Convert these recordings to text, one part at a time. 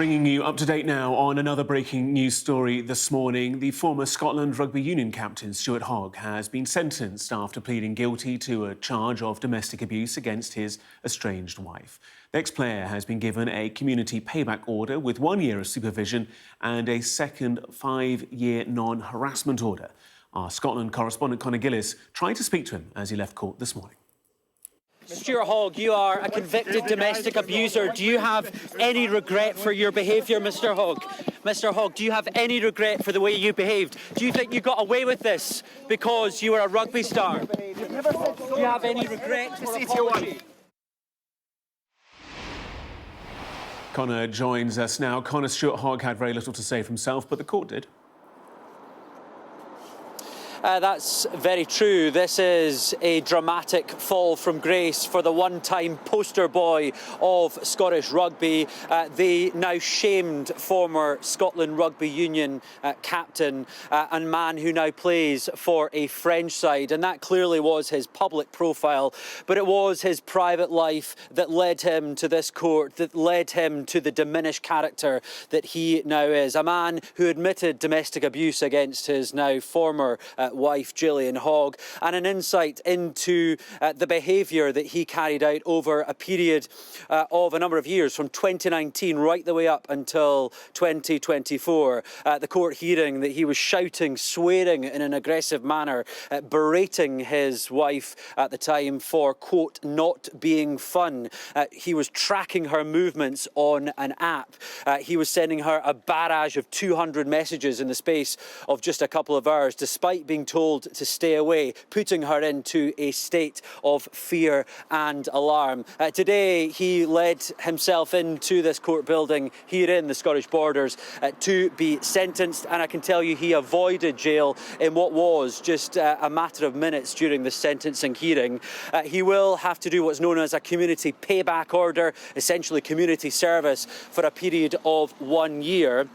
Bringing you up to date now on another breaking news story this morning. The former Scotland Rugby Union captain Stuart Hogg has been sentenced after pleading guilty to a charge of domestic abuse against his estranged wife. The ex-player has been given a community payback order with 1 year of supervision and a second 5-year non-harassment order. Our Scotland correspondent Conor Gillis tried to speak to him as he left court this morning. Stuart Hogg, you are a convicted domestic abuser. Do you have any regret for your behaviour, Mr. Hogg? Mr. Hogg, do you have any regret for the way you behaved? Do you think you got away with this because you were a rugby star? Do you have any regret or apology? Conor joins us now. Conor, Stuart Hogg had very little to say for himself, but the court did. That's very true. This is a dramatic fall from grace for the one-time poster boy of Scottish rugby, the now shamed former Scotland Rugby Union captain and man who now plays for a French side. And that clearly was his public profile, but it was his private life that led him to this court, that led him to the diminished character that he now is. A man who admitted domestic abuse against his now former wife Gillian Hogg, and an insight into the behaviour that he carried out over a period of a number of years, from 2019 right the way up until 2024. The court hearing that he was shouting, swearing in an aggressive manner, berating his wife at the time for, quote, not being fun. He was tracking her movements on an app. He was sending her a barrage of 200 messages in the space of just a couple of hours, despite being told to stay away, putting her into a state of fear and alarm. Today, he led himself into this court building here in the Scottish borders to be sentenced, and I can tell you he avoided jail in what was just a matter of minutes during the sentencing hearing. He will have to do what's known as a community payback order, essentially community service, for a period of 1 year.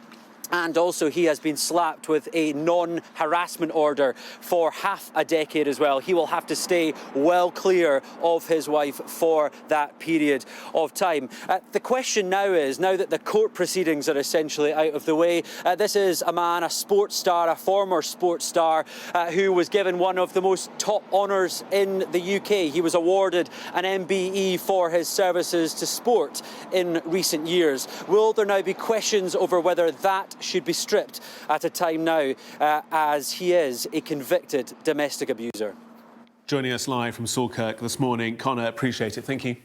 And also he has been slapped with a non-harassment order for half a decade as well. He will have to stay well clear of his wife for that period of time. The question now is, now that the court proceedings are essentially out of the way, this is a man, a sports star, a former sports star, who was given one of the most top honours in the UK. He was awarded an MBE for his services to sport in recent years. Will there now be questions over whether that should be stripped at a time now as he is a convicted domestic abuser? Joining us live from Salkirk this morning, Conor, appreciate it. Thank you.